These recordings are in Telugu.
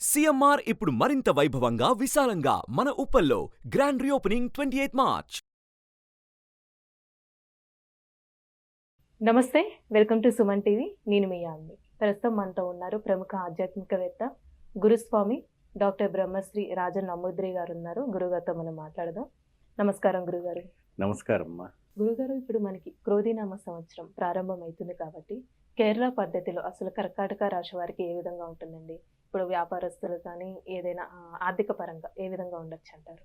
సీఎంఆర్ ఇప్పుడు మరింత వైభవంగా విశాలంగా మన ఉప్పల్లో గ్రాండ్ రీఓపెనింగ్ 28 మార్చ్. నమస్తే, వెల్కమ్ టు సుమన్ టీవీ. నేను మీ యామ్ని. ప్రస్తుతం మనతో ఉన్నారు ప్రముఖ ఆధ్యాత్మికవేత్త గురుస్వామి డాక్టర్ బ్రహ్మశ్రీ రాజన్ నమూద్రి గారు ఉన్నారు. గురుగారితో మనం మాట్లాడదాం. నమస్కారం గురుగారు. నమస్కారం అమ్మా. గురుగారు, ఇప్పుడు మనకి క్రోధినామ సంవత్సరం ప్రారంభం అవుతుంది కాబట్టి కేరళ పద్ధతిలో అసలు కర్కాటక రాశి వారికి ఏ విధంగా ఉంటుందండి? ఇప్పుడు వ్యాపారస్తులు కానీ ఏదైనా ఆర్థిక పరంగా ఏ విధంగా ఉండొచ్చు అంటారు?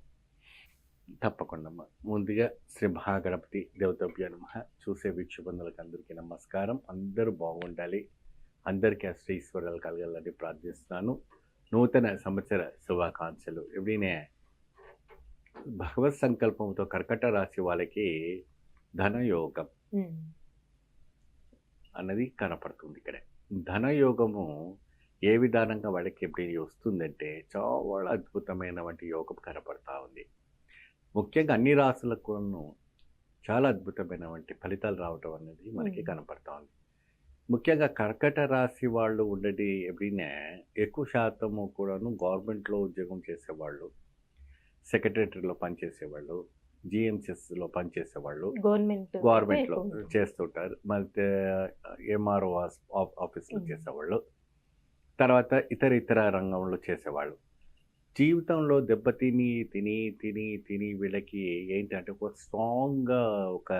తప్పకుండా అమ్మా. ముందుగా శ్రీ మహాగణపతి దేవతభ్యో నమః. చూసే వీక్షబంధులకు అందరికీ నమస్కారం. అందరూ బాగుండాలి, అందరికీ అష్టైశ్వర్యాలు కలగాలని ప్రార్థిస్తున్నాను. నూతన సంవత్సర శుభాకాంక్షలు. ఎప్పుడైనా భగవత్ సంకల్పంతో కర్కట రాశి వాళ్ళకి ధనయోగం అన్నది కనపడుతుంది. ఇక్కడ ధనయోగము ఏ విధానంగా వాళ్ళకి ఎప్పుడు వస్తుందంటే చాలా అద్భుతమైనటువంటి యోగం కనపడతా ఉంది. ముఖ్యంగా అన్ని రాశులకు చాలా అద్భుతమైనటువంటి ఫలితాలు రావటం అనేది మనకి కనపడతా ఉంది. ముఖ్యంగా కర్కట రాశి వాళ్ళు ఉండేది ఎప్పుడైనా ఎక్కువ శాతము కూడాను గవర్నమెంట్లో ఉద్యోగం చేసేవాళ్ళు, సెక్రటరీలో పనిచేసేవాళ్ళు, జిఎంసిఎస్లో పనిచేసేవాళ్ళు, గవర్నమెంట్లో చేస్తుంటారు. మరి ఎంఆర్ఓ ఆఫీస్లో చేసేవాళ్ళు, తర్వాత ఇతర రంగంలో చేసేవాళ్ళు. జీవితంలో దెబ్బతిని తిని తిని తిని వీళ్ళకి ఏంటంటే ఒక స్ట్రాంగ్గా ఒక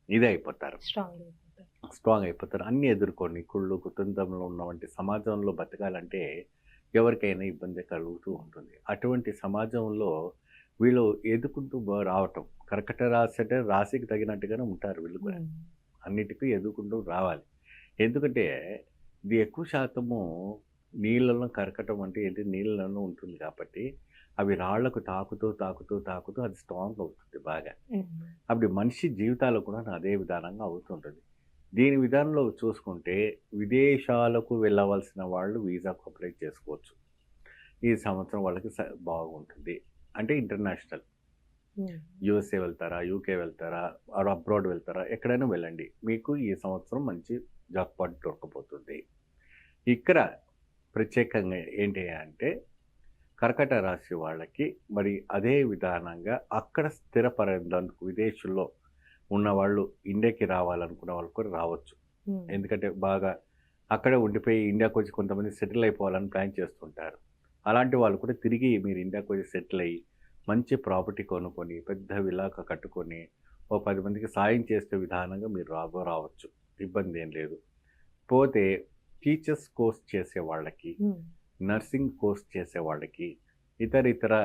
ఇదే అయిపోతారు, స్ట్రాంగ్ అయిపోతారు. అన్నీ ఎదుర్కొని కుళ్ళు కుటుంబంలో ఉన్నటువంటి సమాజంలో బతకాలంటే ఎవరికైనా ఇబ్బంది కలుగుతూ ఉంటుంది. అటువంటి సమాజంలో వీళ్ళు ఎదుర్కొంటూ రావటం, కర్కట రాశి అంటే రాశికి తగినట్టుగానే ఉంటారు వీళ్ళు కూడా. అన్నిటికీ ఎదుర్కొంటూ రావాలి. ఎందుకంటే ఇది ఎక్కువ శాతము నీళ్ళలో కరకటం అంటే ఏంటి, నీళ్ళలో ఉంటుంది కాబట్టి అవి రాళ్లకు తాకుతూ తాకుతూ తాకుతూ అది స్ట్రాంగ్ అవుతుంది బాగా. అప్పుడు మనిషి జీవితాలు కూడా అదే విధానంగా అవుతుంటుంది. దీని విధానంలో చూసుకుంటే విదేశాలకు వెళ్ళవలసిన వాళ్ళు వీసాకు అప్లై చేసుకోవచ్చు. ఈ సంవత్సరం వాళ్ళకి బాగుంటుంది. అంటే ఇంటర్నేషనల్, యూఎస్ఏ వెళ్తారా, యూకే వెళ్తారా, అబ్రాడ్ వెళ్తారా, ఎక్కడైనా వెళ్ళండి, మీకు ఈ సంవత్సరం మంచి జాక్పాట్ దొరకపోతుంది. ఇక్కడ ప్రత్యేకంగా ఏంటి అంటే కర్కట రాశి వాళ్ళకి మరి అదే విధానంగా అక్కడ స్థిరపడేందుకు విదేశంలో ఉన్నవాళ్ళు ఇండియాకి రావాలనుకున్న వాళ్ళు కూడా రావచ్చు. ఎందుకంటే బాగా అక్కడే ఉండిపోయి ఇండియాకి వచ్చి కొంతమంది సెటిల్ అయిపోవాలని ప్లాన్ చేస్తుంటారు. అలాంటి వాళ్ళు కూడా తిరిగి మీరు ఇండియాకి వచ్చి సెటిల్ అయ్యి మంచి ప్రాపర్టీ కొనుక్కొని పెద్ద విలాక కట్టుకొని ఓ 10 మందికి సాయం చేసే విధానంగా మీరు రావచ్చు, ఇబ్బంది ఏం లేదు. పోతే టీచర్స్ కోర్స్ చేసే వాళ్ళకి, నర్సింగ్ కోర్స్ చేసే వాళ్ళకి, ఇతర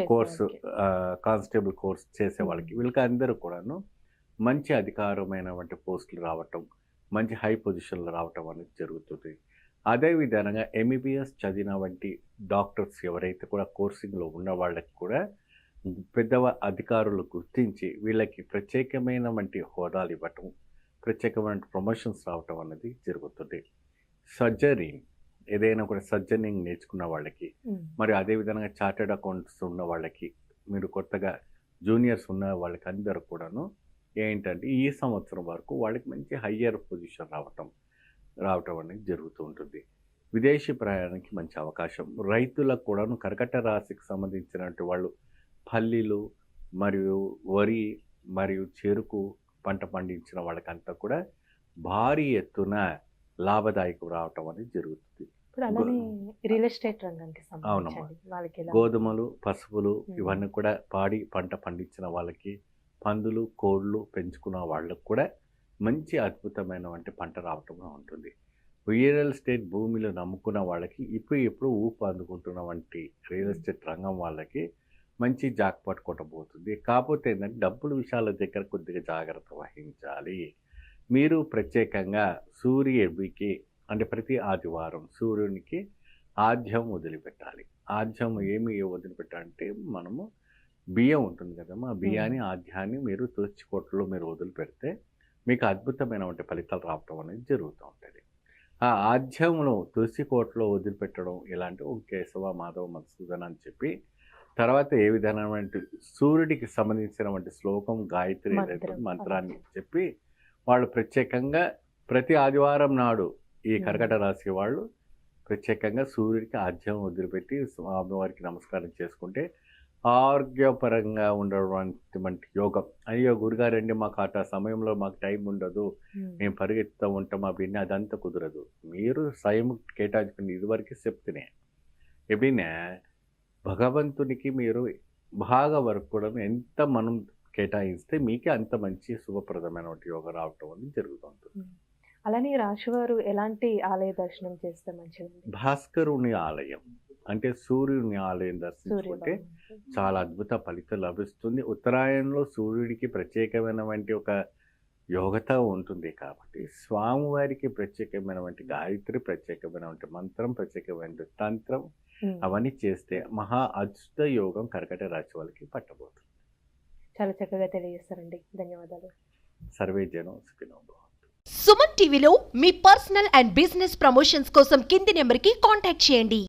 కోర్సు కానిస్టేబుల్ కోర్స్ చేసే వాళ్ళకి, వీళ్ళకి అందరూ కూడాను మంచి అధికారమైనటువంటి పోస్టులు రావటం, మంచి హై పొజిషన్లు రావటం అనేది జరుగుతుంది. అదేవిధంగా ఎంబీబీఎస్ చదివిన వంటి డాక్టర్స్ ఎవరైతే కూడా కోర్సింగ్లో ఉన్న వాళ్ళకి కూడా పెద్ద అధికారులు గుర్తించి వీళ్ళకి ప్రత్యేకమైన వంటి హోదాలు ఇవ్వటం, ప్రత్యేకమైన ప్రమోషన్స్ రావటం అనేది జరుగుతుంది. సర్జరీ, ఏదైనా కూడా సర్జరింగ్ నేర్చుకున్న వాళ్ళకి, మరి అదేవిధంగా చార్టెడ్ అకౌంట్స్ ఉన్న వాళ్ళకి, మీరు కొత్తగా జూనియర్స్ ఉన్న వాళ్ళకి అందరూ కూడాను ఏంటంటే ఈ సంవత్సరం వరకు వాళ్ళకి మంచి హయ్యర్ పొజిషన్ రావటం అనేది జరుగుతూ ఉంటుంది. విదేశీ ప్రయాణానికి మంచి అవకాశం. రైతులకు కూడాను కర్కట రాశికి సంబంధించినటువంటి వాళ్ళు పల్లీలు మరియు వరి మరియు చెరుకు పంట పండించిన వాళ్ళకంతా కూడా భారీ ఎత్తున లాభదాయకం రావటం అనేది జరుగుతుంది. రియల్ ఎస్టేట్ రంగానికి అవునమ్మా. గోధుమలు, పసుపులు ఇవన్నీ కూడా పాడి పంట పండించిన వాళ్ళకి, పందులు కోళ్ళు పెంచుకున్న వాళ్ళకు కూడా మంచి అద్భుతమైనటువంటి పంట రావటం ఉంటుంది. రియల్ ఎస్టేట్ భూమిలో నమ్ముకున్న వాళ్ళకి ఇప్పుడు ఊపు అందుకుంటున్న వంటి రియల్ ఎస్టేట్ రంగం వాళ్ళకి మంచి జాక్పాట్ కొట్టబోతుంది. కాకపోతే ఏంటంటే డబ్బుల విషయాల దగ్గర కొద్దిగా జాగ్రత్త వహించాలి. మీరు ప్రత్యేకంగా సూర్యుడికి అంటే ప్రతి ఆదివారం సూర్యునికి ఆద్యం వదిలిపెట్టాలి. ఆద్యం ఏమి వదిలిపెట్టాలంటే మనము బియ్యం ఉంటుంది కదమ్మా, ఆ బియ్యాన్ని ఆద్యాన్ని మీరు తులసి కోటలో మీరు వదిలిపెడితే మీకు అద్భుతమైనటువంటి ఫలితాలు రావటం అనేది జరుగుతూ ఉంటుంది. ఆ ఆద్యంలో తులసి కోటలో వదిలిపెట్టడం ఎలాంటి కేశవ మాధవ మధుసూదన్ అని చెప్పి తర్వాత ఏ విధమైనటువంటి సూర్యుడికి సంబంధించినటువంటి శ్లోకం, గాయత్రి మంత్రాన్ని చెప్పి వాళ్ళు ప్రత్యేకంగా ప్రతి ఆదివారం నాడు ఈ కర్కట రాశి వాళ్ళు ప్రత్యేకంగా సూర్యుడికి ఆర్ఘ్యం వదిలిపెట్టి స్వామివారికి నమస్కారం చేసుకుంటే ఆరోగ్యపరంగా ఉండటువంటి యోగం. అయ్యో గురుగారండి మాకు ఆ సమయంలో మాకు టైం ఉండదు, మేము పరిగెత్తుతూ ఉంటాం అవన్నీ అదంతా కుదరదు. మీరు స్వయం కేటాయించుకుని ఇదివరకు చెప్తేనే ఎప్పుడైనా భగవంతునికి మీరు బాగా వర్క్ కూడా ఎంత మనం కేటాయిస్తే మీకే అంత మంచి శుభప్రదమైనటువంటి యోగం రావటం అనేది జరుగుతుంది. అలానే రాశివారు ఎలాంటి ఆలయ దర్శనం చేస్తే మంచిదండి? భాస్కరుని ఆలయం అంటే సూర్యుని ఆలయం దర్శించుకుంటే సూర్య చాలా అద్భుత ఫలితం లభిస్తుంది. ఉత్తరాయణంలో సూర్యుడికి ప్రత్యేకమైనటువంటి ఒక యోగత ఉంటుంది కాబట్టి స్వామివారికి ప్రత్యేకమైనటువంటి గాయత్రి, ప్రత్యేకమైనటువంటి మంత్రం, ప్రత్యేకమైన తంత్రం అవన్నీ చేస్తే మహా అద్భుత యోగం కర్కట రాశి వాళ్ళకి పట్టబోతుంది. చాలా చక్కగా తెలియజేస్తారండి. ధన్యవాదాలు. సర్వే జనం సుఖినో భవంతు. సుమన్ టీవీలో మీ పర్సనల్ అండ్ బిజినెస్ ప్రమోషన్స్ కోసం కింది నెంబర్కి కాంటాక్ట్ చేయండి.